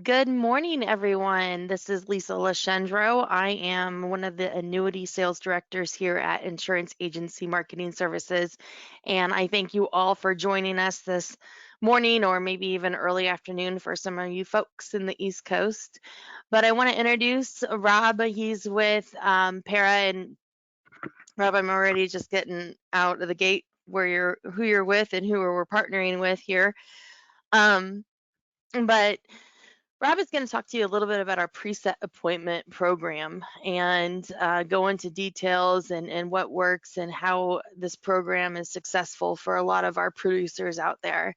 Good morning, everyone. This is Lisa Lashendro. I am one of the annuity sales directors here at Insurance Agency Marketing Services, and I thank you all for joining us this morning or maybe even early afternoon for some of you folks in the East Coast. But I want to introduce Rob. He's with Para, and Rob, I'm already just getting out of the gate who you're with and who we're partnering with here. Um, but Rob is going to talk to you a little bit about our preset appointment program and go into details and what works and how this program is successful for a lot of our producers out there.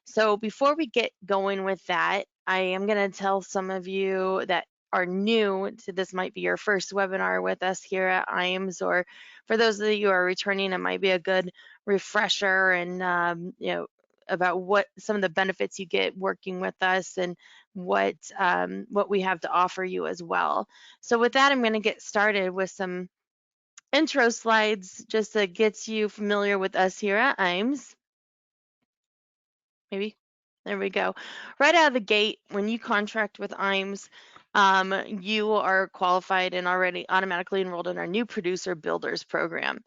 So before we get going with that, I am going to tell some of you that are new to this, might be your first webinar with us here at IAMS, or for those of you who are returning, it might be a good refresher and about what some of the benefits you get working with us and what we have to offer you as well. So with that, I'm going to get started with some intro slides just to get you familiar with us here at IAMS. Maybe. There we go. Right out of the gate, when you contract with IAMS, you are qualified and already automatically enrolled in our new producer builders program.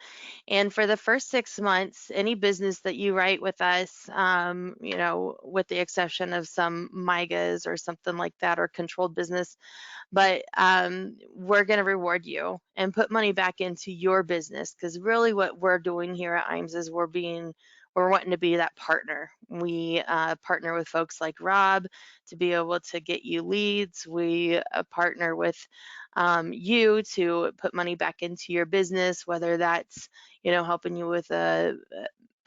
And for the first 6 months, any business that you write with us, with the exception of some MIGAs or something like that or controlled business, but we're going to reward you and put money back into your business, because really what we're doing here at IAMS is we're wanting to be that partner. We partner with folks like Rob to be able to get you leads. We partner with you to put money back into your business, whether that's helping you with a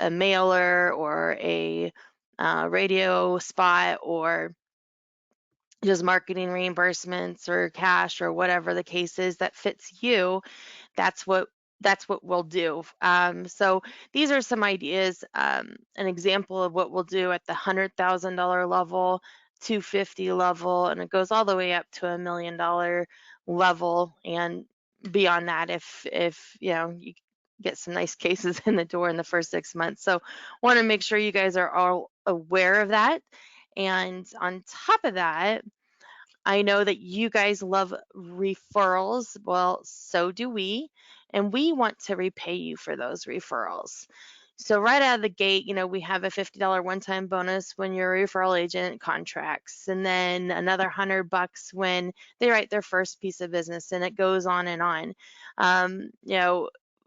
mailer or a radio spot, or just marketing reimbursements or cash or whatever the case is that fits you. That's what we'll do. So these are some ideas. An example of what we'll do at the $100,000 level, 250 level, and it goes all the way up to $1 million level and beyond that. If you get some nice cases in the door in the first 6 months. So want to make sure you guys are all aware of that. And on top of that, I know that you guys love referrals. Well, so do we. And we want to repay you for those referrals. So right out of the gate, we have a $50 one-time bonus when your referral agent contracts, and then another $100 when they write their first piece of business, and it goes on and on.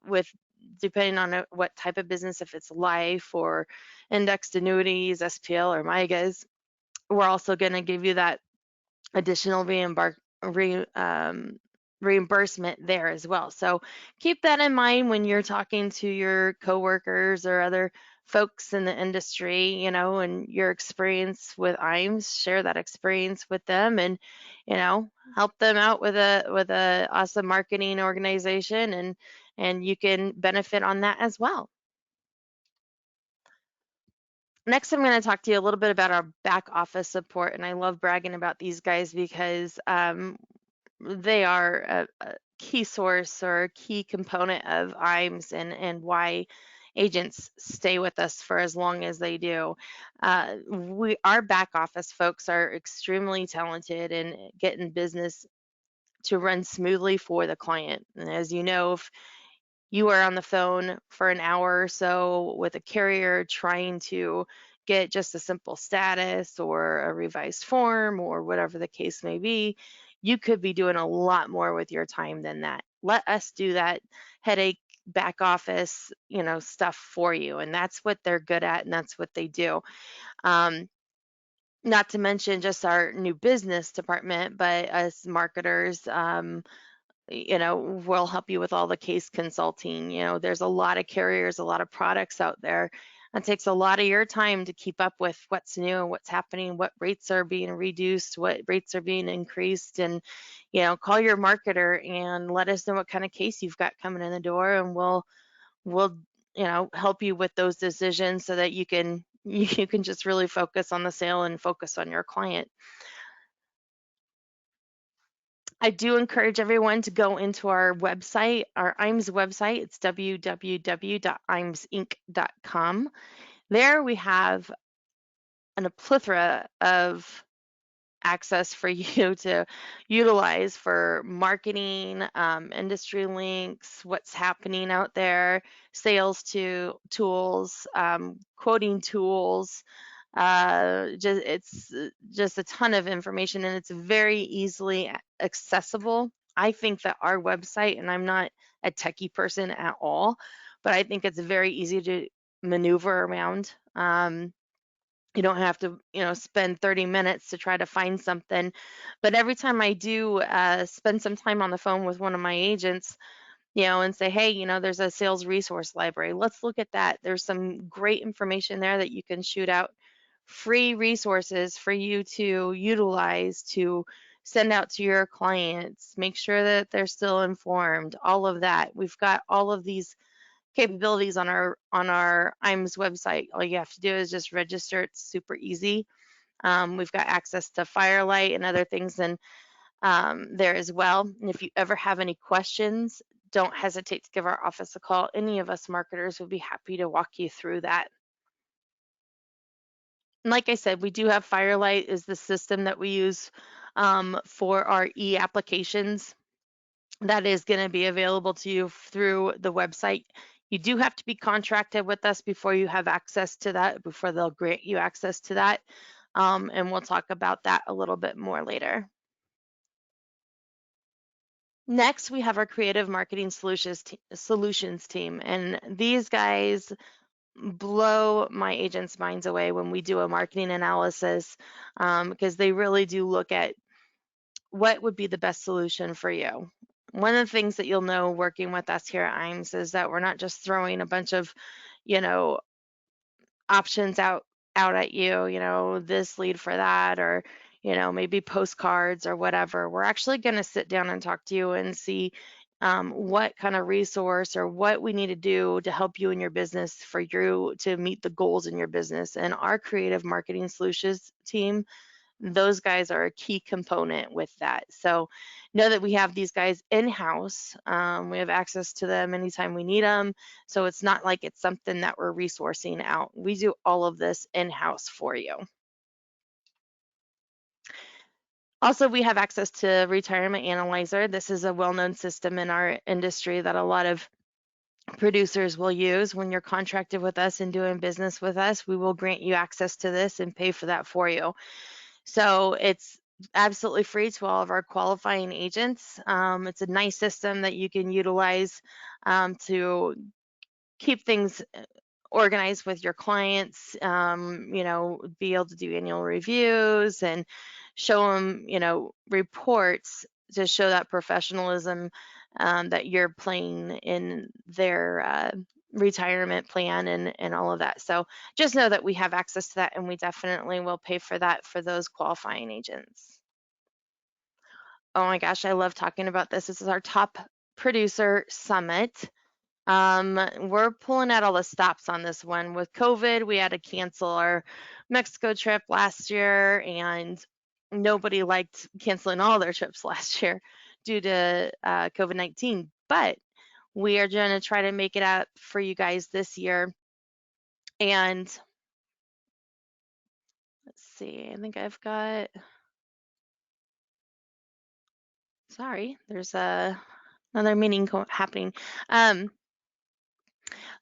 With depending on what type of business, if it's life or indexed annuities, SPL or MIGAs, we're also going to give you that additional reimbursement there as well. So keep that in mind when you're talking to your coworkers or other folks in the industry, and your experience with IAMS. Share that experience with them, and help them out with a awesome marketing organization, and you can benefit on that as well. Next, I'm going to talk to you a little bit about our back office support, and I love bragging about these guys because they are a key source or a key component of IAMS and why agents stay with us for as long as they do. Our back office folks are extremely talented in getting business to run smoothly for the client. And as you know, if you are on the phone for an hour or so with a carrier trying to get just a simple status or a revised form or whatever the case may be, you could be doing a lot more with your time than that. Let us do that headache back office, stuff for you. And that's what they're good at, and that's what they do. Not to mention just our new business department, but us marketers, we'll help you with all the case consulting. There's a lot of carriers, a lot of products out there. It takes a lot of your time to keep up with what's new and what's happening, what rates are being reduced, what rates are being increased, and call your marketer and let us know what kind of case you've got coming in the door, and we'll help you with those decisions so that you can you can just really focus on the sale and focus on your client. I do encourage everyone to go into our website, our IAMS website. It's www.imsinc.com. There we have a plethora of access for you to utilize for marketing, industry links, what's happening out there, sales to tools, quoting tools. It's just a ton of information, and it's very easily accessible. I think that our website, and I'm not a techie person at all, but I think it's very easy to maneuver around. You don't have to, spend 30 minutes to try to find something. But every time I do spend some time on the phone with one of my agents, and say, hey, there's a sales resource library. Let's look at that. There's some great information there that you can shoot out, free resources for you to utilize to send out to your clients, make sure that they're still informed, all of that. We've got all of these capabilities on our IMS website. All you have to do is just register. It's super easy. We've got access to Firelight and other things and there as well. And if you ever have any questions, don't hesitate to give our office a call. Any of us marketers would be happy to walk you through that. And like I said, we do have Firelight is the system that we use for our e-applications that is going to be available to you through the website. You do have to be contracted with us before you have access to that, before they'll grant you access to that. And we'll talk about that a little bit more later. Next, we have our creative marketing solutions team, and these guys blow my agents' minds away when we do a marketing analysis because they really do look at what would be the best solution for you. One of the things that you'll know working with us here at IMS is that we're not just throwing a bunch of, you know, options out at you, this lead for that, or maybe postcards or whatever. We're actually going to sit down and talk to you and see what kind of resource or what we need to do to help you in your business for you to meet the goals in your business. And our creative marketing solutions team, those guys are a key component with that. So know that we have these guys in-house. We have access to them anytime we need them. So it's not like it's something that we're resourcing out. We do all of this in-house for you. Also, we have access to Retirement Analyzer. This is a well-known system in our industry that a lot of producers will use. When you're contracted with us and doing business with us, we will grant you access to this and pay for that for you. So it's absolutely free to all of our qualifying agents. It's a nice system that you can utilize to keep things organized with your clients, be able to do annual reviews and show them, reports to show that professionalism that you're playing in their retirement plan and all of that. So just know that we have access to that and we definitely will pay for that for those qualifying agents. Oh my gosh, I love talking about this. This is our top producer summit. We're pulling out all the stops on this one. With COVID, we had to cancel our Mexico trip last year, and nobody liked canceling all their trips last year due to COVID-19. But we are going to try to make it out for you guys this year. And let's see, I think I've got, sorry, there's another meeting happening.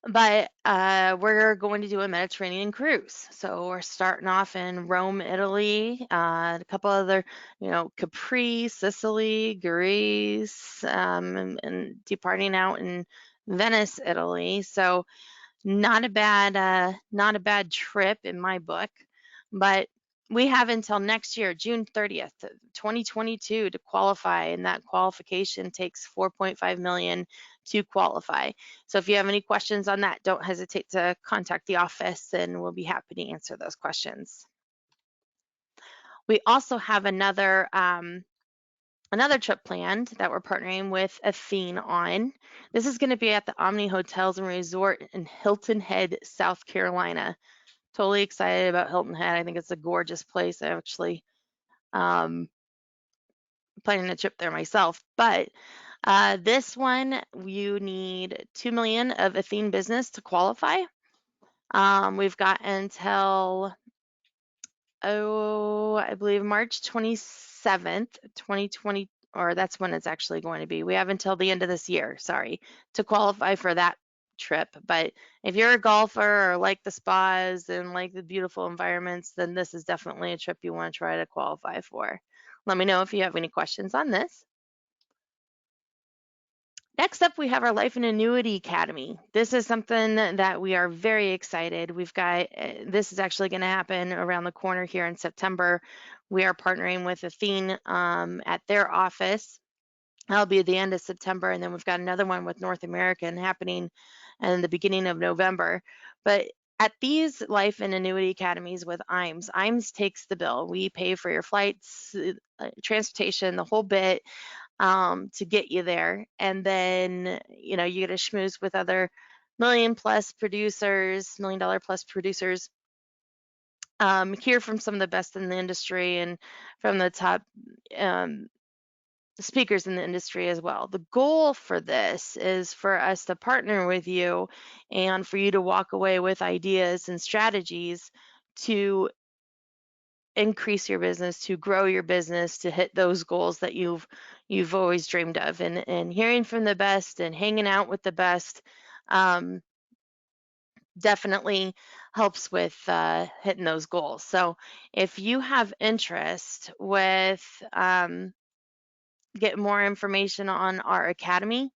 But we're going to do a Mediterranean cruise. So we're starting off in Rome, Italy, a couple other, Capri, Sicily, Greece, and departing out in Venice, Italy. So not a bad trip in my book, but we have until next year, June 30th, 2022 to qualify, and that qualification takes 4.5 million to qualify. So if you have any questions on that, don't hesitate to contact the office and we'll be happy to answer those questions. We also have another trip planned that we're partnering with Athene on. This is going to be at the Omni Hotels and Resort in Hilton Head, South Carolina. Totally excited about Hilton Head. I think it's a gorgeous place. I actually planning a trip there myself. But this one, you need 2 million of Athene business to qualify. We've got until I believe March 27th, 2020, or that's when it's actually going to be. We have until the end of this year, sorry, to qualify for that trip. But if you're a golfer or like the spas and like the beautiful environments, then this is definitely a trip you want to try to qualify for. Let me know if you have any questions on this. Next up, we have our Life and Annuity Academy. This is something that we are very excited. We've got, this is actually going to happen around the corner here in September. We are partnering with Athene at their office. That'll be at the end of September. And then we've got another one with North American happening in the beginning of November. But at these Life and Annuity Academies with IMES takes the bill. We pay for your flights, transportation, the whole bit to get you there. And then, you know, you get a schmooze with other million dollar plus producers, hear from some of the best in the industry and from the top um, speakers in the industry as well. The goal for this is for us to partner with you and for you to walk away with ideas and strategies to increase your business, to grow your business, to hit those goals that you've always dreamed of. And hearing from the best and hanging out with the best um, definitely helps with hitting those goals. So if you have interest with getting more information on our academy,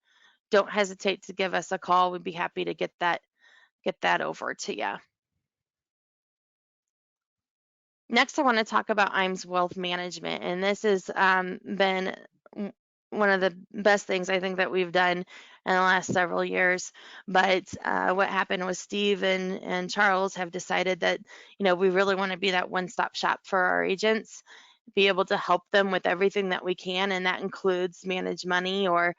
don't hesitate to give us a call. We'd be happy to get that over to you. Next, I want to talk about IMES Wealth Management, and this has been one of the best things I think that we've done in the last several years. But what happened was Steve and Charles have decided that, you know, we really want to be that one-stop shop for our agents, be able to help them with everything that we can, and that includes manage money or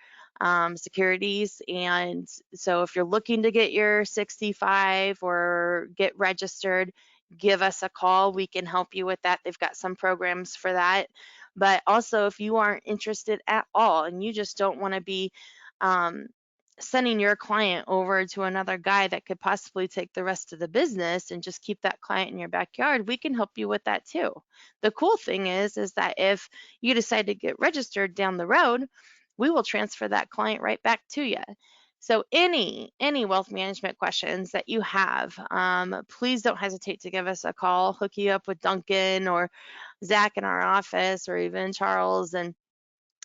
securities. And so if you're looking to get your 65 or get registered, give us a call. We can help you with that. They've got some programs for that. But also, if you aren't interested at all and you just don't want to be um, sending your client over to another guy that could possibly take the rest of the business and just keep that client in your backyard, we can help you with that too. The cool thing is that if you decide to get registered down the road, we will transfer that client right back to you. So any wealth management questions that you have, please don't hesitate to give us a call, hook you up with Duncan or Zach in our office, or even Charles, and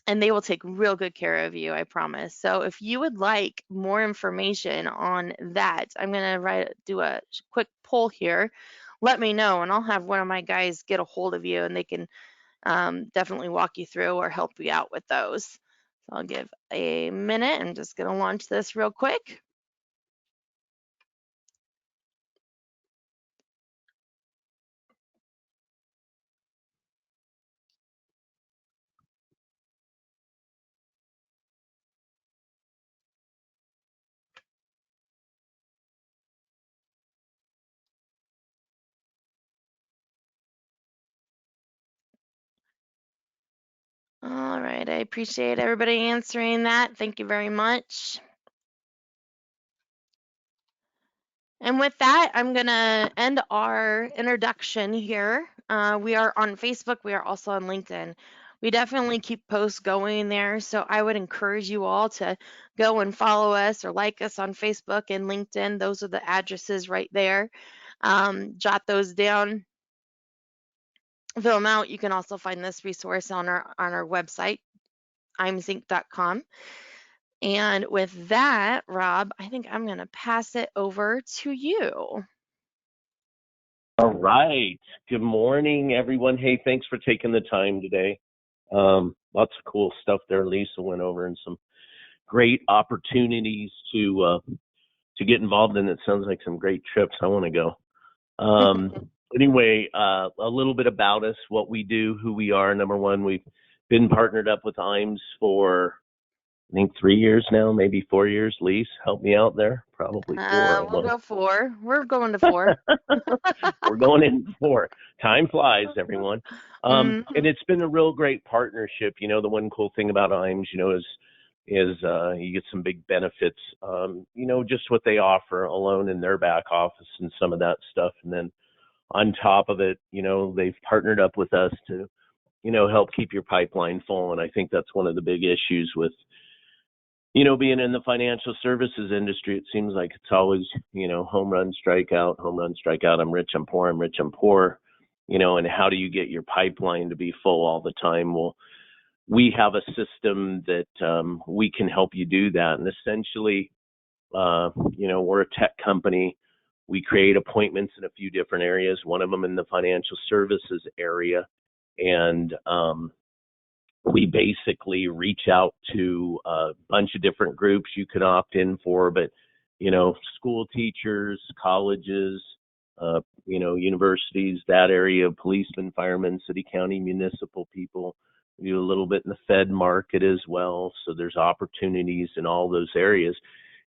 they will take real good care of you, I promise. So if you would like more information on that, I'm gonna do a quick poll here. Let me know, and I'll have one of my guys get a hold of you, and they can definitely walk you through or help you out with those. So I'll give a minute. I'm just gonna launch this real quick. All right, I appreciate everybody answering that. Thank you very much. And with that, I'm going to end our introduction here. We are on Facebook. We are also on LinkedIn. We definitely keep posts going there. So I would encourage you all to go and follow us or like us on Facebook and LinkedIn. Those are the addresses right there. Jot those down, fill them out. You can also find this resource on our website, imzinc.com. And with that, Rob, I think I'm going to pass it over to you. All right. Good morning, everyone. Hey, thanks for taking the time today. Lots of cool stuff there. Lisa went over and some great opportunities to get involved in. It sounds like some great trips. I want to go. Anyway, a little bit about us, what we do, who we are. Number one, we've been partnered up with IMES for, I think, 3 years now, maybe 4 years. Lise, help me out there. Probably 4. We'll go 4. We're going to 4. We're going in 4. Time flies, everyone. And it's been a real great partnership. You know, the one cool thing about IMES, you know, is you get some big benefits. You know, just what they offer alone in their back office and some of that stuff. And then on top of it, they've partnered up with us to, help keep your pipeline full. And I think that's one of the big issues with, being in the financial services industry. It seems like it's always, home run, strikeout, home run, strikeout. I'm rich, I'm poor, I'm rich, I'm poor. And how do you get your pipeline to be full all the time? Well, we have a system that we can help you do that. And essentially, we're a tech company. We create appointments in a few different areas, one of them in the financial services area. And we basically reach out to a bunch of different groups you can opt in for, but, school teachers, colleges, universities, that area, policemen, firemen, city, county, municipal people. We do a little bit in the Fed market as well. So there's opportunities in all those areas.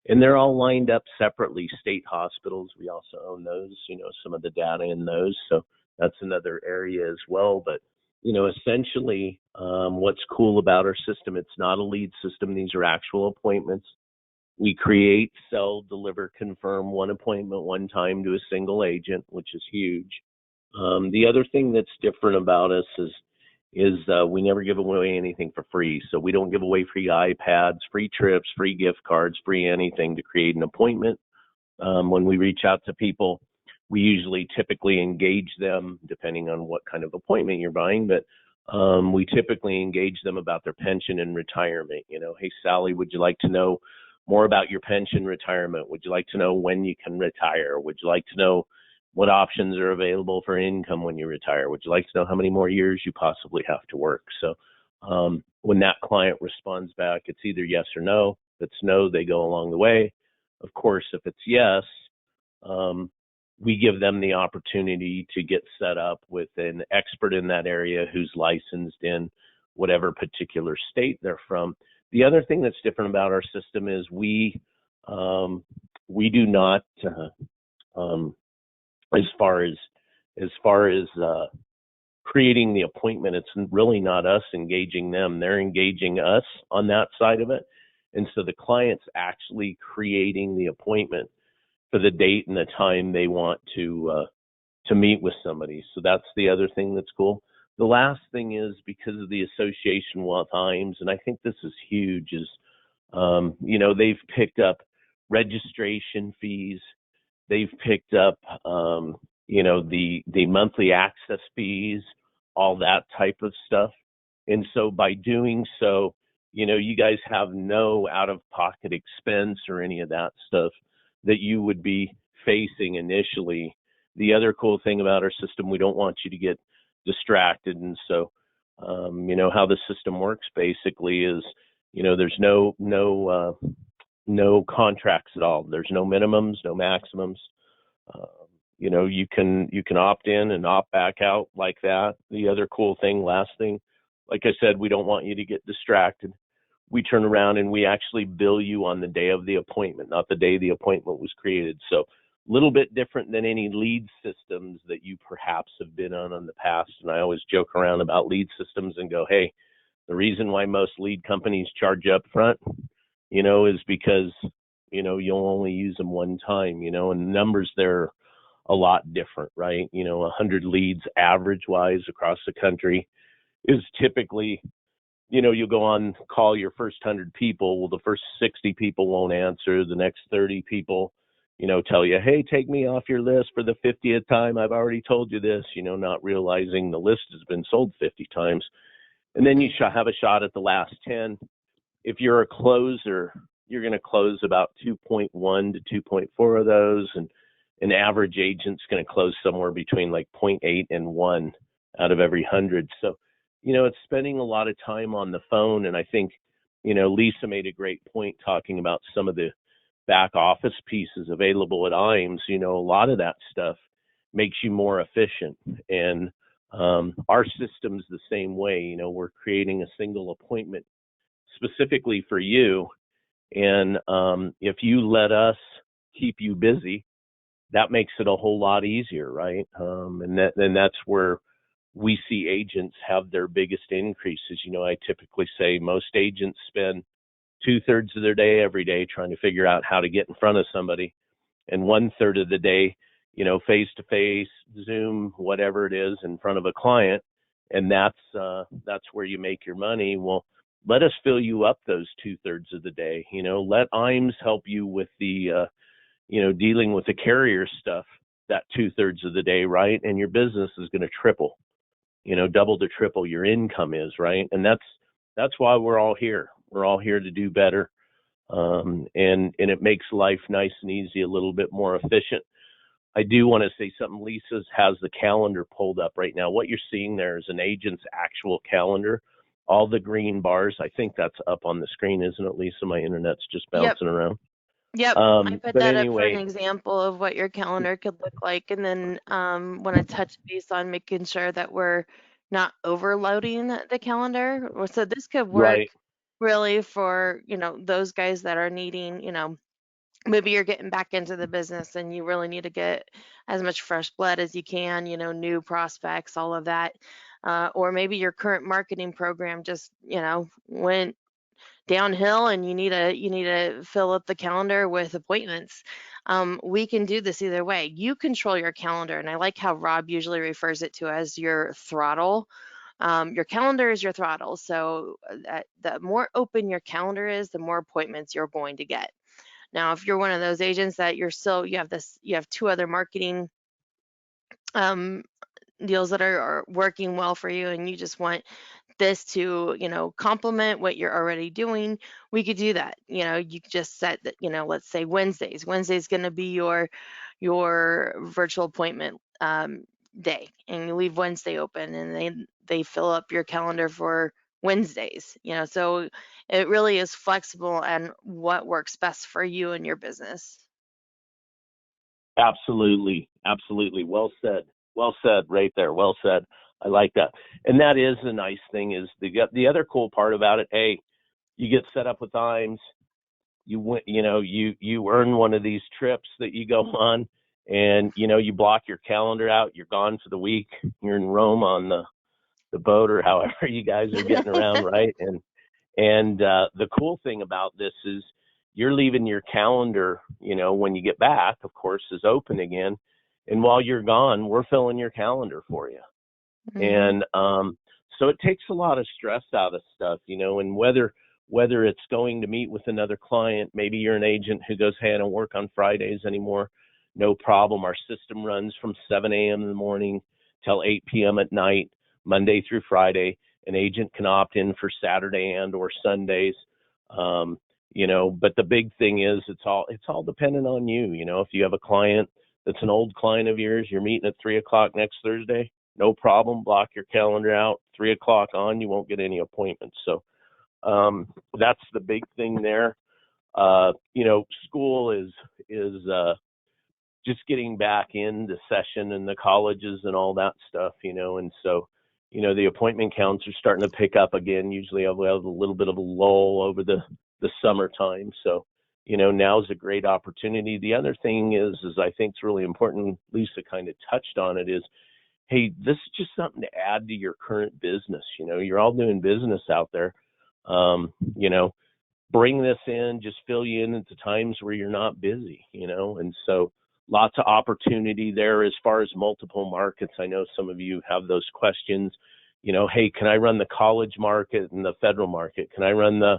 And they're all lined up separately. State hospitals, we also own those, some of the data in those. So that's another area as well. But, essentially, what's cool about our system, it's not a lead system. These are actual appointments. We create, sell, deliver, confirm one appointment one time to a single agent, which is huge. The other thing that's different about us is we never give away anything for free. So we don't give away free iPads, free trips, free gift cards, free anything to create an appointment. When we reach out to people, we usually typically engage them, depending on what kind of appointment you're buying, but we typically engage them about their pension and retirement. Hey, Sally, would you like to know more about your pension retirement? Would you like to know when you can retire? Would you like to know what options are available for income when you retire? Would you like to know how many more years you possibly have to work? So when that client responds back, it's either yes or no. If it's no, they go along the way. Of course, if it's yes, we give them the opportunity to get set up with an expert in that area who's licensed in whatever particular state they're from. The other thing that's different about our system is we do not, as far as creating the appointment, it's really not us engaging them. They're engaging us on that side of it. And so the client's actually creating the appointment for the date and the time they want to meet with somebody. So that's the other thing that's cool. The last thing is, because of the association with IMES, and I think this is huge, is they've picked up registration fees. They've picked up the monthly access fees, all that type of stuff. And so by doing so, you guys have no out-of-pocket expense or any of that stuff that you would be facing initially. The other cool thing about our system, we don't want you to get distracted. And so, how the system works basically is, there's no contracts at all. There's no minimums, no maximums. You can opt in and opt back out like that. The other cool thing, last thing, like I said, we don't want you to get distracted. We turn around and we actually bill you on the day of the appointment, not the day the appointment was created. So a little bit different than any lead systems that you perhaps have been on in the past. And I always joke around about lead systems and go, hey, the reason why most lead companies charge up front, is because, you'll only use them one time, and the numbers there are a lot different, right? 100 leads average wise across the country is typically, you'll go on, call your first 100 people. Well, the first 60 people won't answer. The next 30 people, tell you, hey, take me off your list for the 50th time. I've already told you this, not realizing the list has been sold 50 times. And then you have a shot at the last 10. If you're a closer, you're going to close about 2.1 to 2.4 of those. And an average agent's going to close somewhere between like 0.8 and 1 out of every 100. So, it's spending a lot of time on the phone. And I think, Lisa made a great point talking about some of the back office pieces available at IMES. A lot of that stuff makes you more efficient. And our system's the same way. We're creating a single appointment specifically for you. And if you let us keep you busy, that makes it a whole lot easier, right? And that's where we see agents have their biggest increases. I typically say most agents spend 2/3 of their day every day trying to figure out how to get in front of somebody, and 1/3 of the day, face to face, Zoom, whatever it is, in front of a client, and that's where you make your money. Well, let us fill you up those 2/3 of the day. Let IMS help you with the dealing with the carrier stuff that 2/3 of the day, right? And your business is going to triple, double to triple your income is, right? And that's why we're all here. We're all here to do better, and it makes life nice and easy, a little bit more efficient. I do want to say something. Lisa's has the calendar pulled up right now. What you're seeing there is an agent's actual calendar. All the green bars, I think that's up on the screen, isn't it, Lisa? My internet's just Yep. bouncing around. Yep, I put But that up for an anyway, example of what your calendar could look like, and then want to touch base on making sure that we're not overloading the calendar. So this could work right, really for, those guys that are needing, maybe you're getting back into the business and you really need to get as much fresh blood as you can, new prospects, all of that. Or maybe your current marketing program just, went downhill and you need to fill up the calendar with appointments. We can do this either way. You control your calendar, and I like how Rob usually refers it to as your throttle. Your calendar is your throttle, so that the more open your calendar is, the more appointments you're going to get. Now, if you're one of those agents that you have two other marketing um, deals that are working well for you, and you just want this to, complement what you're already doing, we could do that. You could just set that, let's say Wednesday's going to be your virtual appointment day, and you leave Wednesday open, and they fill up your calendar for Wednesdays. So it really is flexible and what works best for you and your business. absolutely, absolutely. Well said, right there. Well said. I like that. And that is the nice thing is the other cool part about it. Hey, you get set up with IMS. You earn one of these trips that you go on, and you block your calendar out. You're gone for the week. You're in Rome on the boat or however you guys are getting around, right? And the cool thing about this is you're leaving your calendar, when you get back, of course, is open again. And while you're gone, we're filling your calendar for you. Hmm. And so it takes a lot of stress out of stuff, and whether it's going to meet with another client, maybe you're an agent who goes, hey, I don't work on Fridays anymore. No problem. Our system runs from 7 a.m. in the morning till 8 p.m. at night, Monday through Friday. An agent can opt in for Saturday and or Sundays. But the big thing is it's all dependent on you. If you have a client that's an old client of yours, you're meeting at 3 o'clock next Thursday, no problem. Block your calendar out. 3 o'clock on, you won't get any appointments. So that's the big thing there. School is just getting back into session and the colleges and all that stuff, and so the appointment counts are starting to pick up again. Usually I'll have a little bit of a lull over the summertime. So now's a great opportunity. The other thing is I think it's really important. Lisa kind of touched on it. Is hey, this is just something to add to your current business. You're all doing business out there. Um, you know, bring this in, just fill you in at the times where you're not busy, and so lots of opportunity there as far as multiple markets. I know some of you have those questions, hey, can I run the college market and the federal market? Can I run the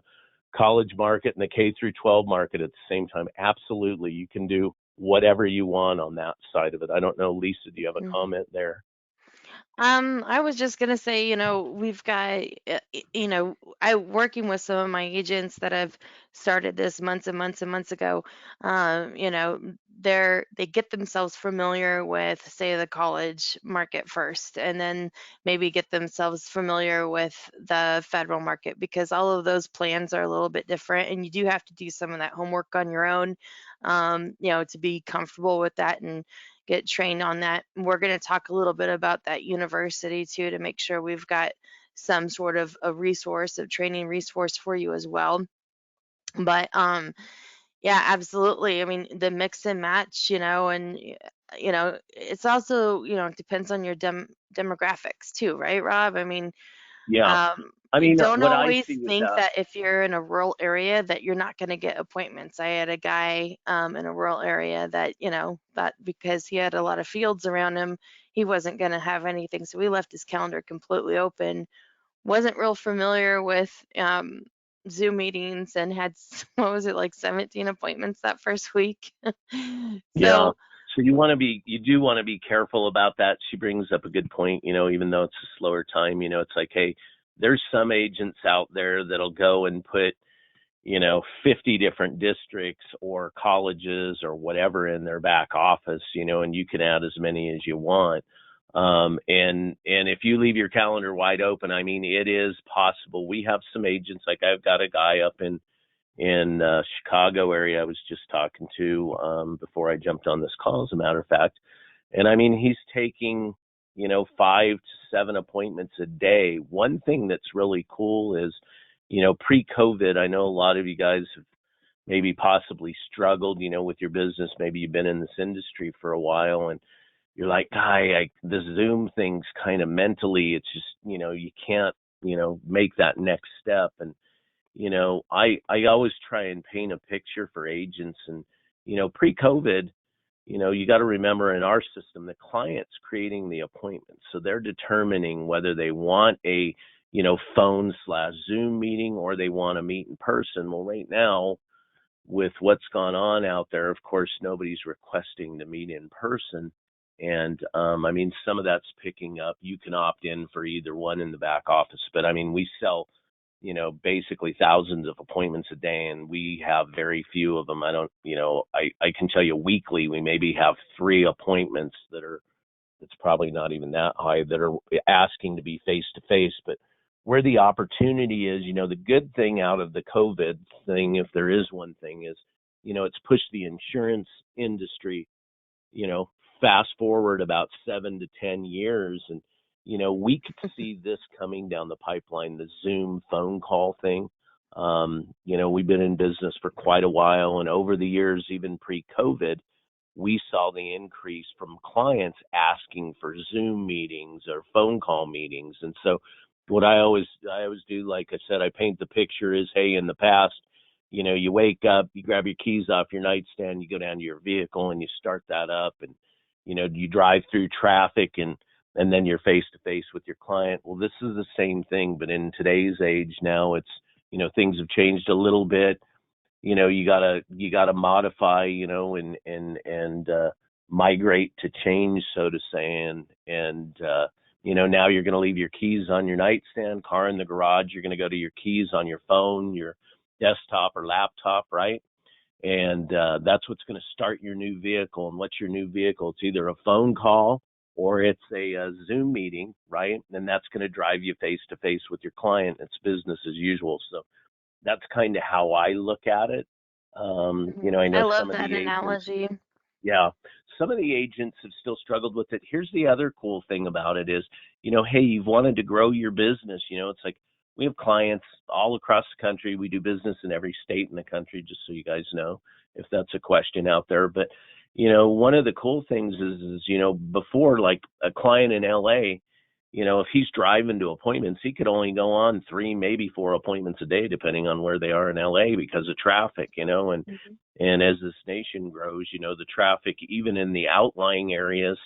college market and the K through 12 market at the same time? Absolutely. You can do whatever you want on that side of it. I don't know, Lisa, do you have a comment there? I was just gonna say, we've got, I working with some of my agents that have started this months and months and months ago. They get themselves familiar with, say, the college market first, and then maybe get themselves familiar with the federal market, because all of those plans are a little bit different, and you do have to do some of that homework on your own, to be comfortable with that and get trained on that. We're going to talk a little bit about that university too, to make sure we've got some sort of a resource, of training resource for you as well. But yeah, absolutely. I mean, the mix and match, and it's also, it depends on your demographics too, right, Rob? I mean, Yeah, I You mean, don't what I always see with think that, that if you're in a rural area that you're not going to get appointments. I had a guy in a rural area that, that because he had a lot of fields around him, he wasn't going to have anything. So we left his calendar completely open. Wasn't real familiar with Zoom meetings and had, what was it, like 17 appointments that first week. yeah. So, So you do want to be careful about that. She brings up a good point, even though it's a slower time, it's like, hey, there's some agents out there that'll go and put, 50 different districts or colleges or whatever in their back office, and you can add as many as you want. And if you leave your calendar wide open, I mean, it is possible. We have some agents, like I've got a guy up in Chicago area I was just talking to before I jumped on this call, as a matter of fact. And I mean, he's taking, 5 to 7 appointments a day. One thing that's really cool is, pre-COVID, I know a lot of you guys have maybe possibly struggled, with your business. Maybe you've been in this industry for a while and you're like, the Zoom thing's kind of mentally, it's just, you can't, make that next step. And I always try and paint a picture for agents. And pre-COVID, you got to remember, in our system, the client's creating the appointment, so they're determining whether they want a phone/Zoom meeting or they want to meet in person. Well, right now, with what's gone on out there, of course, nobody's requesting to meet in person. And I mean, some of that's picking up. You can opt in for either one in the back office, but I mean, we sell, basically thousands of appointments a day, and we have very few of them. I don't, I can tell you weekly, we maybe have 3 appointments it's probably not even that high, that are asking to be face to face. But where the opportunity is, the good thing out of the COVID thing, if there is one thing, is, it's pushed the insurance industry, you know, fast forward about 7 to 10 years, and we could see this coming down the pipeline, the Zoom phone call thing. We've been in business for quite a while, and over the years, even pre-COVID, we saw the increase from clients asking for Zoom meetings or phone call meetings. And so what I always do, like I said, I paint the picture is, hey, in the past, you wake up, you grab your keys off your nightstand, you go down to your vehicle and you start that up, and you drive through traffic, and then you're face to face with your client. Well, this is the same thing, but in today's age now, it's, things have changed a little bit. You gotta modify, and migrate to change, so to say. And now you're going to leave your keys on your nightstand, car in the garage. You're going to go to your keys on your phone, your desktop or laptop, right? And that's what's going to start your new vehicle. And what's your new vehicle? It's either a phone call or it's a Zoom meeting, right? And that's going to drive you face to face with your client. It's business as usual. So that's kind of how I look at it. I I know love some of that the agents, analogy. yeah, some of the agents have still struggled with it. Here's the other cool thing about it is, hey, you've wanted to grow your business. It's like we have clients all across the country. We do business in every state in the country, just so you guys know, if that's a question out there. But, one of the cool things is, before, like a client in LA, if he's driving to appointments, he could only go on 3, maybe 4 appointments a day, depending on where they are in LA because of traffic, Mhm. and as this nation grows, the traffic, even in the outlying areas,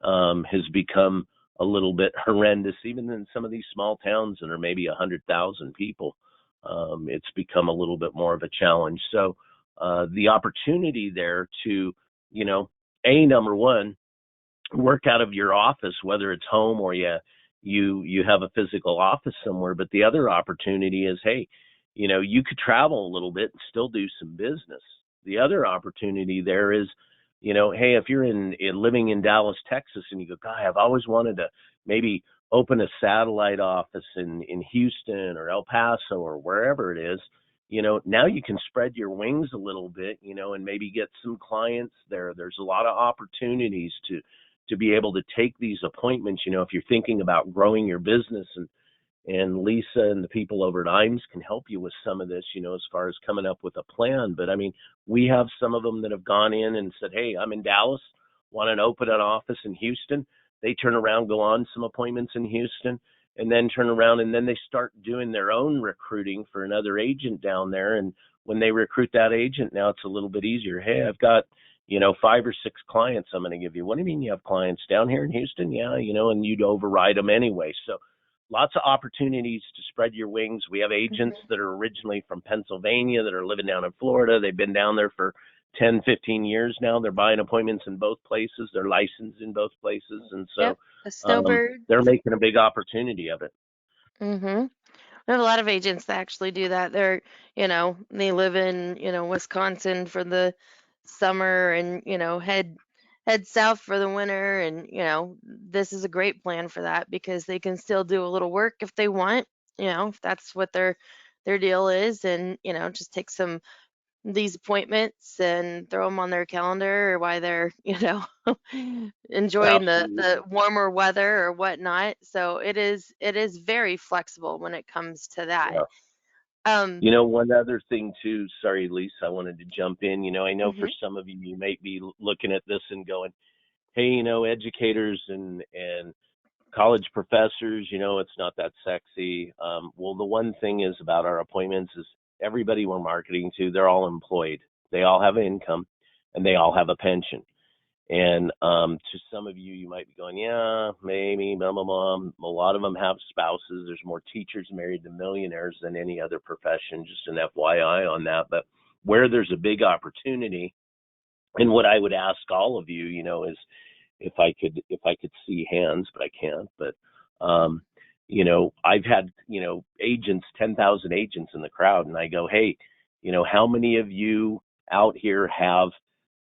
has become a little bit horrendous. Even in some of these small towns that are maybe 100,000 people, it's become a little bit more of a challenge. So the opportunity there to, number one, work out of your office, whether it's home or you have a physical office somewhere. But the other opportunity is, hey, you could travel a little bit and still do some business. The other opportunity there is, hey, if you're in living in Dallas, Texas, and you go, God, I've always wanted to maybe open a satellite office in Houston or El Paso or wherever it is, now you can spread your wings a little bit, and maybe get some clients there. There's a lot of opportunities to be able to take these appointments. If you're thinking about growing your business, and Lisa and the people over at IMES can help you with some of this, as far as coming up with a plan. But I mean, we have some of them that have gone in and said, hey, I'm in Dallas, want to open an office in Houston. They turn around, go on some appointments in Houston. and then turn around and then they start doing their own recruiting for another agent down there. And when they recruit that agent, now it's a little bit easier. Hey, I've got, 5 or 6 clients I'm going to give you. What do you mean you have clients down here in Houston? Yeah, and you'd override them anyway. So lots of opportunities to spread your wings. We have agents Mhm. that are originally from Pennsylvania that are living down in Florida. They've been down there for 10, 15 years now. They're buying appointments in both places. They're licensed in both places. And so Yep, the snowbirds. they're making a big opportunity of it. Mhm. We have a lot of agents that actually do that. They live in, Wisconsin for the summer and, head south for the winter. And, this is a great plan for that because they can still do a little work if they want, if that's what their deal is. And, just take some these appointments and throw them on their calendar or while they're, enjoying the Absolutely. warmer weather or whatnot. So it is very flexible when it comes to that. Yeah. Um, One other thing too, sorry, Lisa, I wanted to jump in. I know for mhm, some of you, you might be looking at this and going, hey, educators and college professors, it's not that sexy. Well, the one thing is about our appointments is everybody we're marketing to, they're all employed. They all have an income and they all have a pension. And to some of you, you might be going, yeah, maybe, blah, blah, blah. A lot of them have spouses. There's more teachers married to millionaires than any other profession, just an FYI on that. But where there's a big opportunity, and what I would ask all of you, is if I could see hands, but I can't. But I've had agents, 10,000 agents in the crowd, and I go, hey, how many of you out here have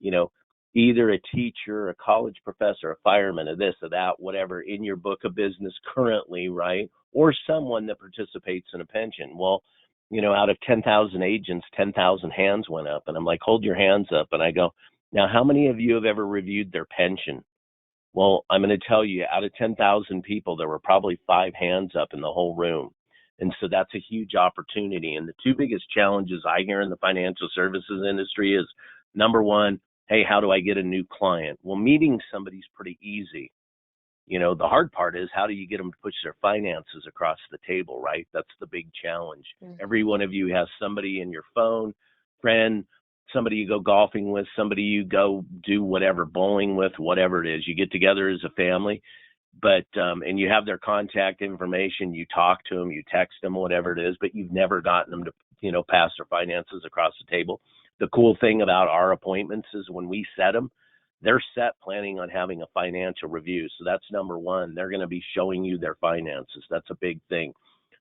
you know either a teacher, a college professor, a fireman, a this, or that, whatever, in your book of business currently, right? Or someone that participates in a pension. Well, out of 10,000 agents, 10,000 hands went up, and I'm like, hold your hands up, and I go, now, how many of you have ever reviewed their pension? Well, I'm going to tell you, out of 10,000 people, there were probably 5 hands up in the whole room. And so that's a huge opportunity. And the two biggest challenges I hear in the financial services industry is number one, hey, how do I get a new client? Well, meeting somebody's pretty easy. The hard part is how do you get them to push their finances across the table, right? That's the big challenge. Every mhm, one of you has somebody in your phone, friend, somebody you go golfing with, somebody you go do whatever, bowling with, whatever it is. You get together as a family, but and you have their contact information, you talk to them, you text them, whatever it is, but you've never gotten them to, pass their finances across the table. The cool thing about our appointments is when we set them, they're set planning on having a financial review. So that's number one. They're going to be showing you their finances. That's a big thing.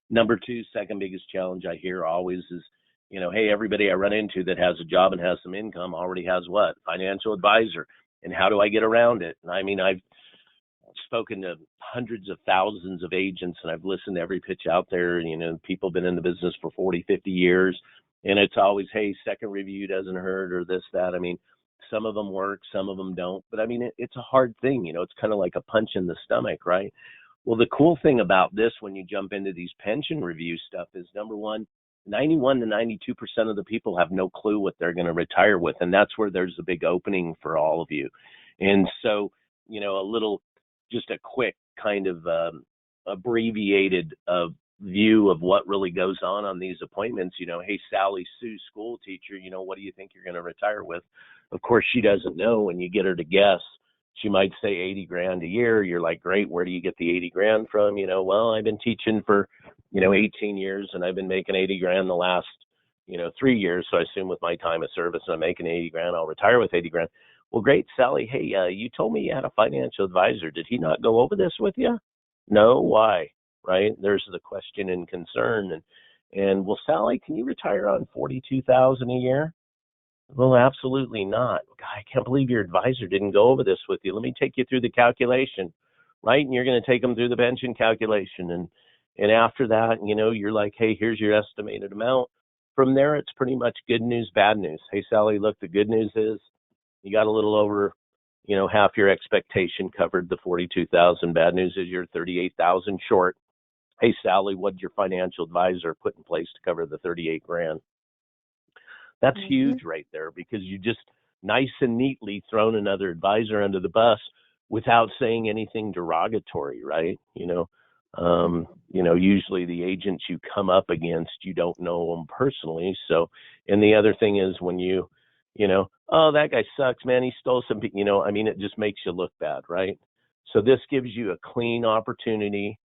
Number two, second biggest challenge I hear always is, hey, everybody I run into that has a job and has some income already has what? Financial advisor. And how do I get around it? And I mean, I've spoken to hundreds of thousands of agents and I've listened to every pitch out there. People have been in the business for 40, 50 years. And it's always, hey, second review doesn't hurt or this, that. I mean, some of them work, some of them don't. But I mean, it's a hard thing. It's kind of like a punch in the stomach, right? Well, the cool thing about this when you jump into these pension review stuff is number one, 91 to 92% of the people have no clue what they're going to retire with. And that's where there's a big opening for all of you. And so, a little, just a quick kind of abbreviated view of what really goes on these appointments. Hey, Sally Sue, school teacher, what do you think you're going to retire with? Of course, she doesn't know. When you get her to guess, she might say 80 grand a year. You're like, great. Where do you get the 80 grand from? Well, I've been teaching for, 18 years and I've been making 80 grand the last, 3 years. So I assume with my time of service, I'm making 80 grand. I'll retire with 80 grand. Well, great, Sally. Hey, you told me you had a financial advisor. Did he not go over this with you? No. Why? Right? There's the question and concern. And well, Sally, can you retire on 42,000 a year? Well, absolutely not. God, I can't believe your advisor didn't go over this with you. Let me take you through the calculation, right? And you're going to take them through the pension calculation, and after that, you're like, hey, here's your estimated amount. From there, it's pretty much good news, bad news. Hey, Sally, look, the good news is you got a little over, half your expectation covered, the 42,000. Bad news is you're 38,000 short. Hey, Sally, what did your financial advisor put in place to cover the 38 grand? That's mhm. huge right there because you just nice and neatly thrown another advisor under the bus without saying anything derogatory, right? Usually the agents you come up against, you don't know them personally. So, and the other thing is when oh, that guy sucks, man, he stole some, it just makes you look bad, right? So this gives you a clean opportunity,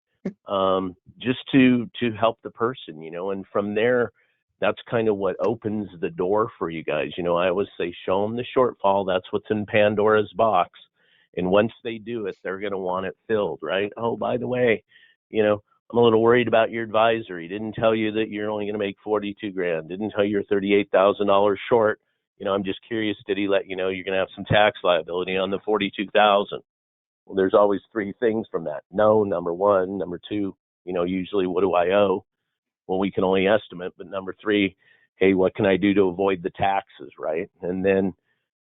just to help the person, and from there, that's kind of what opens the door for you guys. I always say, show them the shortfall. That's what's in Pandora's box. And once they do it, they're going to want it filled, right? Oh, by the way, I'm a little worried about your advisor. He didn't tell you that you're only going to make 42 grand. Didn't tell you you're $38,000 short. I'm just curious, did he let you know you're going to have some tax liability on the 42,000? Well, there's always three things from that. No, number one. Number two, usually what do I owe? Well, we can only estimate. But number three, hey, what can I do to avoid the taxes, right? And then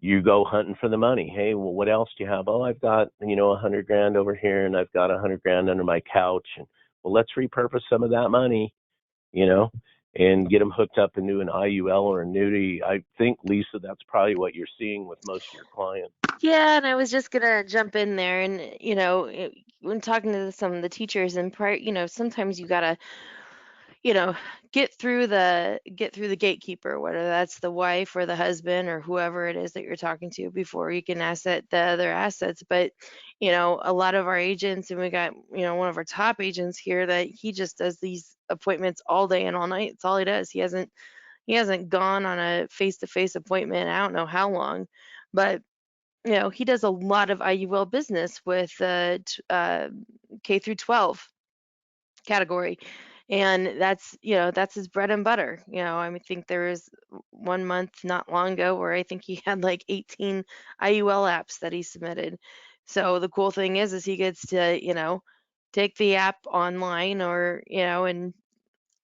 you go hunting for the money. Hey, well, what else do you have? Oh, I've got, 100 grand over here, and I've got 100 grand under my couch. And well, let's repurpose some of that money, you know, and get them hooked up into an IUL or annuity. I think, Lisa, that's probably what you're seeing with most of your clients. Yeah, and I was just gonna jump in there, and when talking to some of the teachers, and sometimes you gotta, you know, get through the gatekeeper, whether that's the wife or the husband or whoever it is that you're talking to, before you can asset the other assets. But a lot of our agents, and we got one of our top agents here, that he just does these appointments all day and all night. It's all he does. He hasn't gone on a face-to-face appointment, I don't know how long. But he does a lot of IUL business with K through 12 category. And that's his bread and butter. I mean, think there was one month not long ago where I think he had like 18 IUL apps that he submitted. So the cool thing is he gets to, take the app online, or, and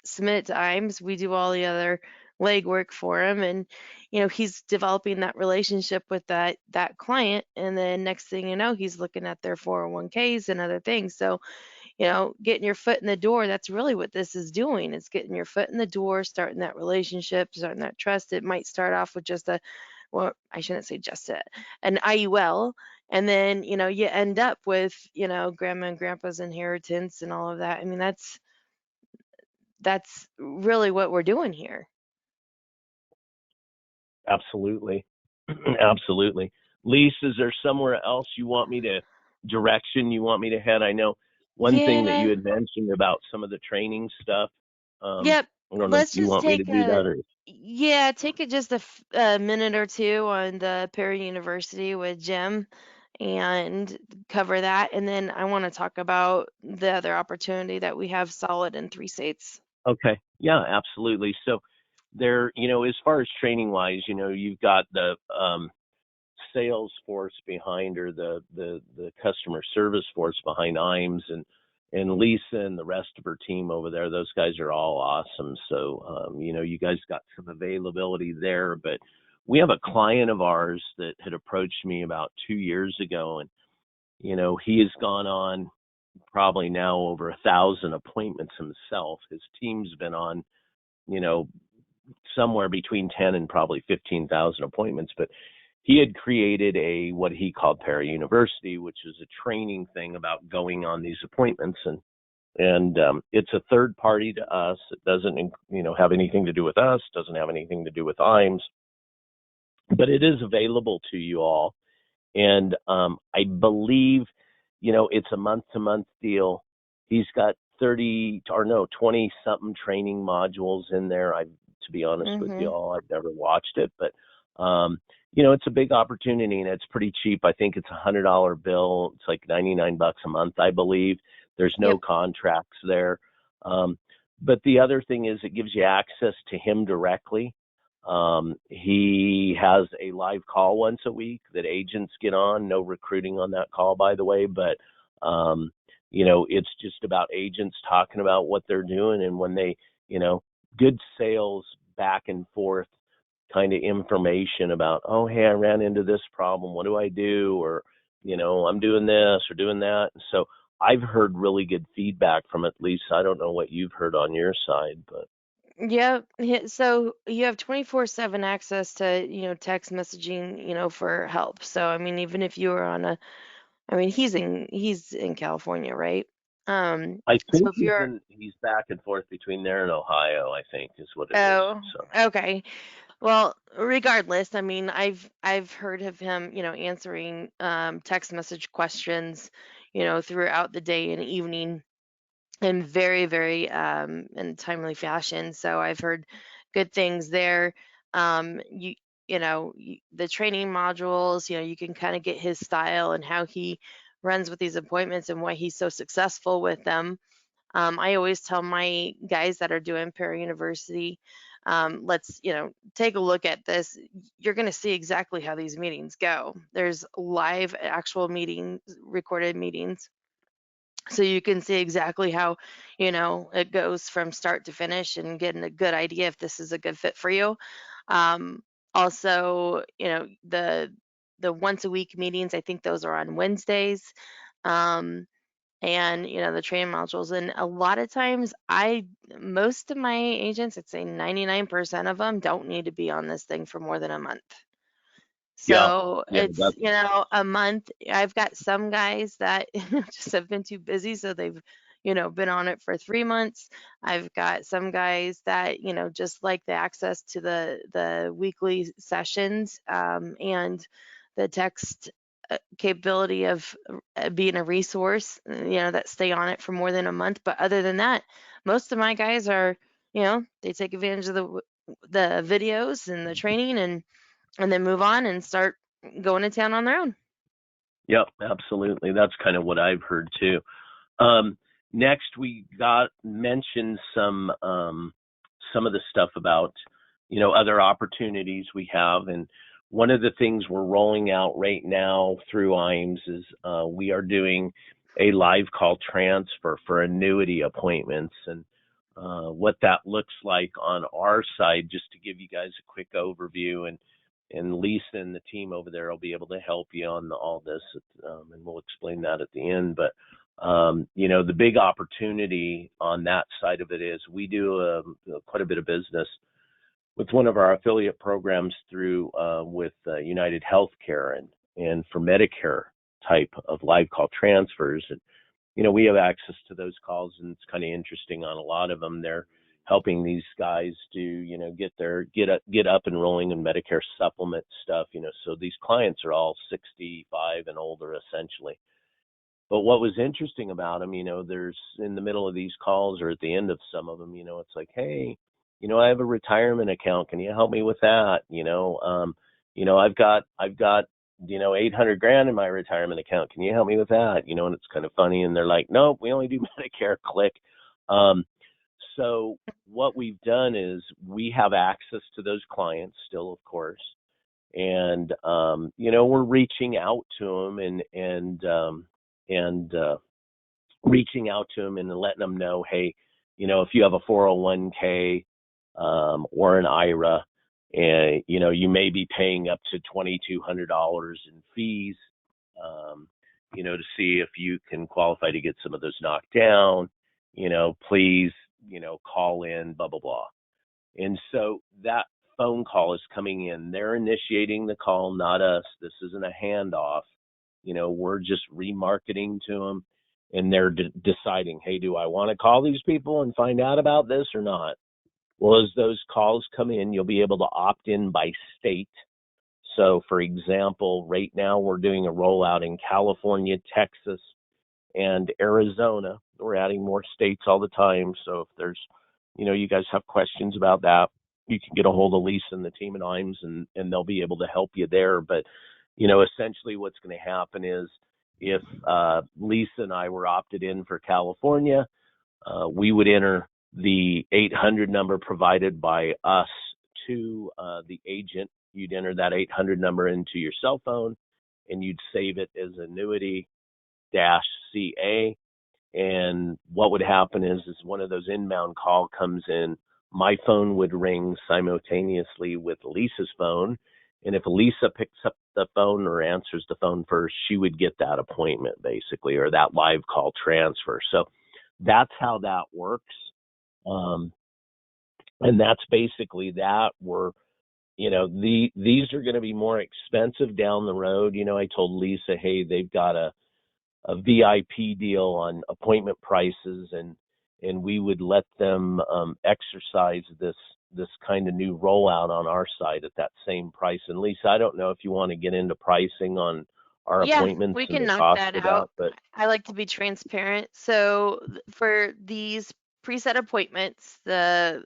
submit it to IMS. We do all the other legwork for him, and he's developing that relationship with that client. And then next thing you know, he's looking at their 401ks and other things. So getting your foot in the door, that's really what this is doing. It's getting your foot in the door, starting that relationship, starting that trust. It might start off with just well, I shouldn't say just an IUL. And then you end up with grandma and grandpa's inheritance and all of that. I mean, that's really what we're doing here. Absolutely. Absolutely. Lisa, is there somewhere else direction you want me to head? I know one thing that Yeah. you had mentioned about some of the training stuff. Um, Yep. I don't know if Let's you just want me to take do a that or. yeah, take it just a minute or two on the Perry University with Jim, and cover that. And then I want to talk about the other opportunity that we have solid in three states. Okay. Yeah, absolutely. So there, as far as training wise, you've got the sales force behind, or the customer service force behind IMES, and Lisa and the rest of her team over there. Those guys are all awesome. So you guys got some availability there. But we have a client of ours that had approached me about 2 years ago, and he has gone on probably now over 1,000 appointments himself. His team's been on, you know, somewhere between 10 and probably 15,000 appointments. But he had created what he called Para University, which is a training thing about going on these appointments. And it's a third party to us. It doesn't, have anything to do with us, doesn't have anything to do with IMES, but it is available to you all. And I believe, it's a month to month deal. He's got 30 or no 20 something training modules in there. To be honest with you Mhm. all, I've never watched it, but it's a big opportunity, and it's pretty cheap. I think it's $100 bill. It's like 99 bucks a month, I believe. There's no Yep. contracts there. Um, but the other thing is, it gives you access to him directly. He has a live call once a week that agents get on. No recruiting on that call, by the way, but it's just about agents talking about what they're doing, and when they, good sales back and forth kind of information about, oh, hey, I ran into this problem. What do I do? Or, I'm doing this or doing that. So I've heard really good feedback from it. Lisa, I don't know what you've heard on your side, but. Yep. So you have 24/7 access to, text messaging, for help. So I mean, even if you were on I mean, he's in California, right? I So think if you're, he's back and forth between there and Ohio, I think is what it is. oh, So okay. Well, regardless, I mean, I've heard of him, answering text message questions, throughout the day and evening in very, very in timely fashion. So I've heard good things there. You the training modules, you can kind of get his style and how he runs with these appointments and why he's so successful with them. I always tell my guys that are doing para university, let's, take a look at this. You're going to see exactly how these meetings go. There's live actual meetings, recorded meetings. So you can see exactly how, it goes from start to finish and getting a good idea if this is a good fit for you. Um, Also, the once a week meetings, I think those are on Wednesdays. Um, and the training modules, and a lot of times most of my agents, I'd say 99% of them don't need to be on this thing for more than a month. yeah, So yeah, it's, that's a month. I've got some guys that just have been too busy, so they've, been on it for 3 months. I've got some guys that, just like the access to the weekly sessions, and the text capability of being a resource, that stay on it for more than a month. But other than that, most of my guys are, they take advantage of the videos and the training, and then move on and start going to town on their own. yep, absolutely. That's kind of what I've heard too. Um, Next, we got mentioned some of the stuff about other opportunities we have, and one of the things we're rolling out right now through IMES is we are doing a live call transfer for annuity appointments, and what that looks like on our side, just to give you guys a quick overview, and Lisa and the team over there will be able to help you on all this, and we'll explain that at the end. But the big opportunity on that side of it is we do quite a bit of business with one of our affiliate programs through with United Healthcare, and for Medicare type of live call transfers. And we have access to those calls, and it's kind of interesting on a lot of them. They're helping these guys to, get up and rolling in Medicare supplement stuff. So these clients are all 65 and older essentially. But what was interesting about them, there's in the middle of these calls or at the end of some of them, it's like, hey, I have a retirement account. Can you help me with that? I've got 800 grand in my retirement account. Can you help me with that? And it's kind of funny. And they're like, nope, we only do Medicare. Click. Um, so what we've done is we have access to those clients still, of course, and we're reaching out to them, and reaching out to them and letting them know, hey, if you have a 401k or an IRA, and you may be paying up to $2,200 in fees, to see if you can qualify to get some of those knocked down. Please, call in, blah blah blah. And so that phone call is coming in. They're initiating the call, not us. This isn't a handoff. We're just remarketing to them, and they're deciding, hey, do I want to call these people and find out about this or not? Well, as those calls come in, you'll be able to opt in by state. So, for example, right now we're doing a rollout in California, Texas, and Arizona. We're adding more states all the time. So if there's, you guys have questions about that, you can get a hold of Lisa and the team at IMES, and they'll be able to help you there. But, essentially what's going to happen is if Lisa and I were opted in for California, we would enter the 800 number provided by us to the agent. You'd enter that 800 number into your cell phone, and you'd save it as annuity dash CA. And what would happen is one of those inbound call comes in, my phone would ring simultaneously with Lisa's phone. And if Lisa picks up the phone or answers the phone first, she would get that appointment basically, or that live call transfer. So that's how that works. Um, and that's basically that. These are going to be more expensive down the road. I told Lisa, hey, they've got a a VIP deal on appointment prices, and we would let them exercise this kind of new rollout on our side at that same price. And Lisa, I don't know if you want to get into pricing on our Yeah, appointments we and can the knock cost that of that, out. but I like to be transparent. So for these preset appointments, the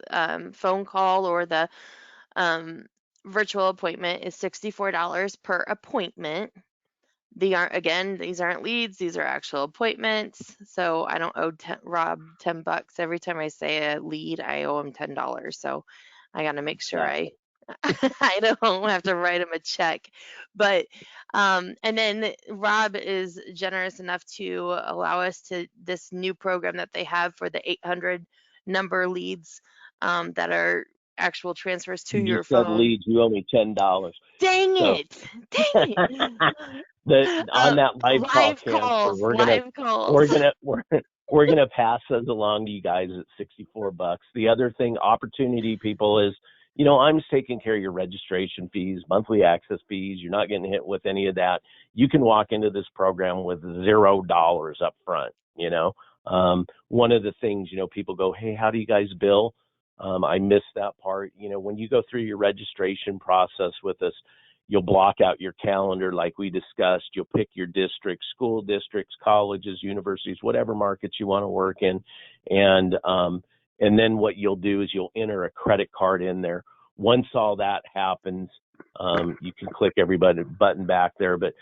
phone call or the um, virtual appointment is $64 per appointment. These aren't leads, these are actual appointments. So I don't owe Rob 10 bucks every time I say a lead. I owe him $10. So I got to make sure I exactly. I don't have to write him a check. But and then Rob is generous enough to allow us to this new program that they have for the 800 number leads that are actual transfers to You your just said phone. leads, you owe me $10. Dang So it. Dang it. on that live call Live transfer, calls, live we're calls. gonna we're we're gonna pass those along to you guys at $64. The other thing, opportunity people, is I'm taking care of your registration fees, monthly access fees. You're not getting hit with any of that. You can walk into this program with $0 up front. One of the things, people go, hey, how do you guys bill? I missed that part. When you go through your registration process with us, you'll block out your calendar like we discussed. You'll pick your districts, school districts, colleges, universities, whatever markets you want to work in. And then what you'll do is you'll enter a credit card in there. Once all that happens, you can click every button back there. But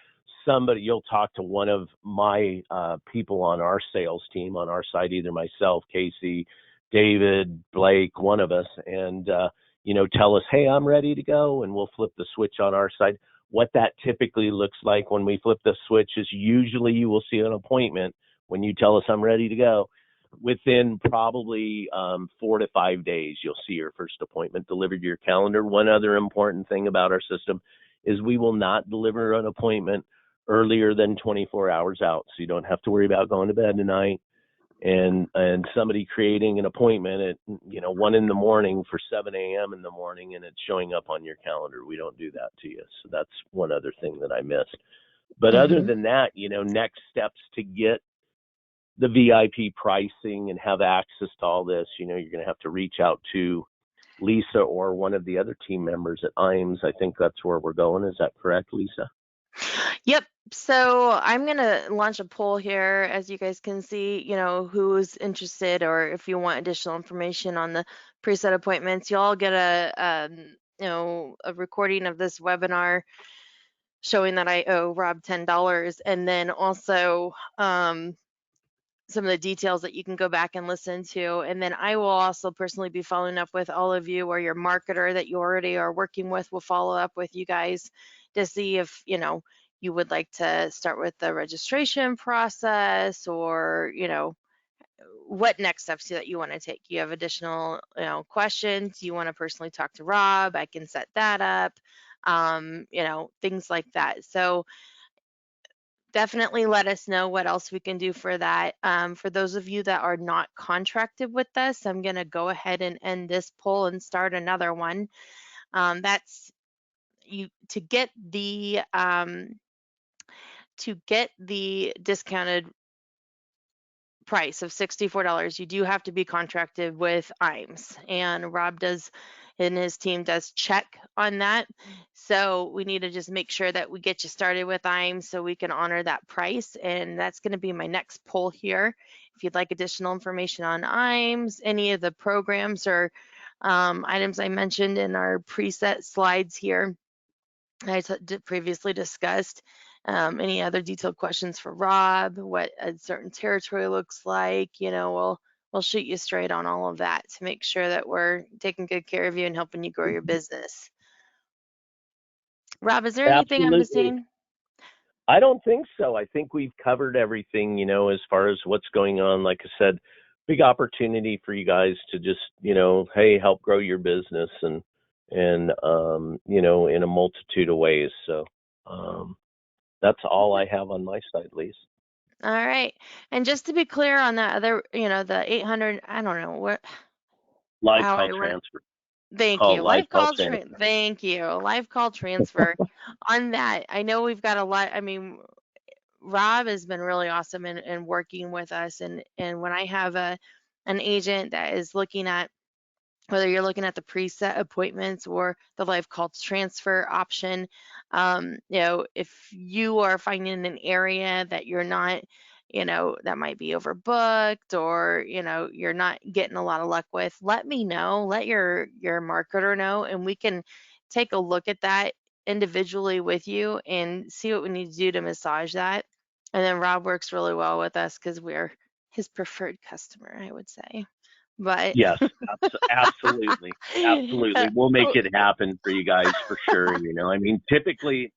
you'll talk to one of my people on our sales team on our side, either myself, Casey, David, Blake, one of us, and tell us, hey, I'm ready to go, and we'll flip the switch on our side. What that typically looks like when we flip the switch is usually you will see an appointment when you tell us I'm ready to go. Within probably 4 to 5 days, you'll see your first appointment delivered to your calendar. One other important thing about our system is we will not deliver an appointment earlier than 24 hours out, so you don't have to worry about going to bed tonight and somebody creating an appointment at 1 in the morning for 7 a.m. in the morning, and it's showing up on your calendar. We don't do that to you. So that's one other thing that I missed. But other Hmm. than that, next steps to get the VIP pricing and have access to all this, you're going to have to reach out to Lisa or one of the other team members at IAMS. I think that's where we're going. Is that correct, Lisa? Yep. So I'm going to launch a poll here, as you guys can see, who's interested or if you want additional information on the preset appointments. You'll all get a recording of this webinar showing that I owe Rob $10, and then also some of the details that you can go back and listen to. And then I will also personally be following up with all of you, or your marketer that you already are working with will follow up with you guys to see if, you would like to start with the registration process, or, what next steps that you want to take. You have additional, questions, you want to personally talk to Rob, I can set that up, things like that. So definitely let us know what else we can do for that. For those of you that are not contracted with us, I'm going to go ahead and end this poll and start another one. That's you to get the discounted price of $64, you do have to be contracted with IAMS, and Rob does and his team does check on that. So we need to just make sure that we get you started with IAMS so we can honor that price. And that's going to be my next poll here. If you'd like additional information on IAMS, any of the programs or items I mentioned in our preset slides here, I previously discussed. Any other detailed questions for Rob, what a certain territory looks like, we'll shoot you straight on all of that to make sure that we're taking good care of you and helping you grow your business. Rob, is there anything I'm Absolutely. missing? I don't think so. I think we've covered everything, as far as what's going on. Like I said, big opportunity for you guys to just, hey, help grow your business and in a multitude of ways. So that's all I Okay. have on my side, Lise. All right. And just to be clear on that other, the 800, I don't know Live how call I want. transfer. Thank Call you. live Live call call transfer. thank you. Live call transfer. On that, I know we've got a lot. I mean, Rob has been really awesome in working with us. And when I have an agent that is looking at, whether you're looking at the preset appointments or the live call transfer option, if you are finding an area that you're not, that might be overbooked, or, you're not getting a lot of luck with, let me know, let your marketer know, and we can take a look at that individually with you and see what we need to do to massage that. And then Rob works really well with us because we're his preferred customer, I would say. But Yes, absolutely. Absolutely. We'll make it happen for you guys for sure. I mean, typically,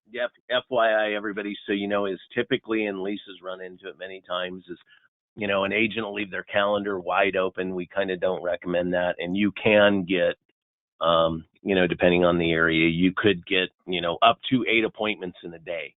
FYI, everybody, so is typically, and Lisa's run into it many times, is, an agent will leave their calendar wide open. We kind of don't recommend that. And you can get, depending on the area, you could get, up to 8 appointments in a day.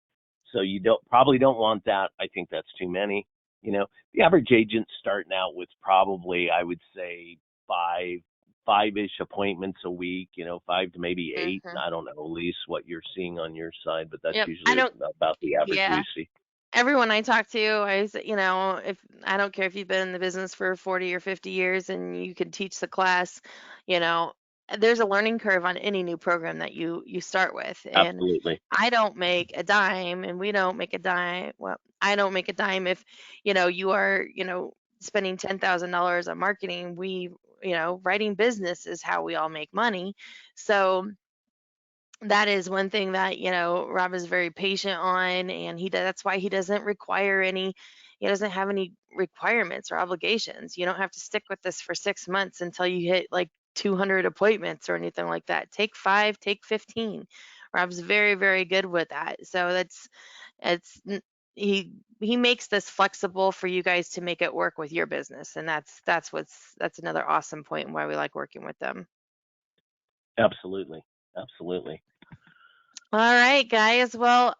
So you probably don't want that. I think that's too many. The average agent starting out with probably, I would say, five-ish appointments a week, 5 to maybe 8. Mhm. I don't know, Elise, what you're seeing on your side, but that's Yep. I usually don't, about the average yeah. we see. Everyone I talk to, I say, if I don't care if you've been in the business for 40 or 50 years and you can teach the class, you know, there's a learning curve on any new program that you start with. And Absolutely. I don't make a dime, and we don't make a dime. Well, I don't make a dime if, you are, spending $10,000 on marketing. Writing business is how we all make money. So that is one thing that, Rob is very patient on, and that's why he doesn't have any requirements or obligations. You don't have to stick with this for 6 months until you hit like 200 appointments or anything like that. Take 5, take 15. Rob's very, very good with that. So it's he makes this flexible for you guys to make it work with your business, and that's another awesome point and why we like working with them. Absolutely. Absolutely. All right, guys. Well,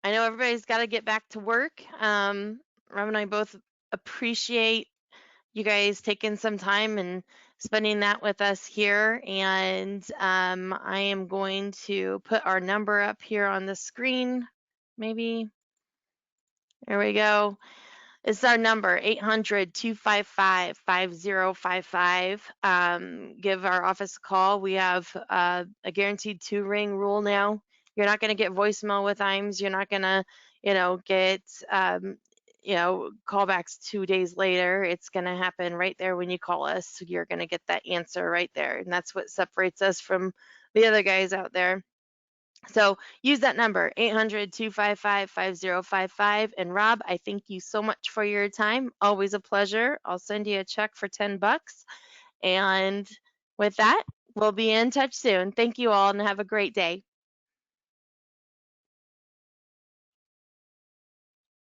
I know everybody's got to get back to work. Rob and I both appreciate you guys taking some time and spending that with us here. And I am going to put our number up here on the screen. Maybe. There we go. It's our number, 800-255-5055. Give our office a call. We have a guaranteed 2-ring rule now. You're not going to get voicemail with IMES. You're not going to, get, callbacks 2 days later. It's going to happen right there when you call us. You're going to get that answer right there. And that's what separates us from the other guys out there. So use that number, 800-255-5055. And Rob, I thank you so much for your time. Always a pleasure. I'll send you a check for $10. And with that, we'll be in touch soon. Thank you all and have a great day.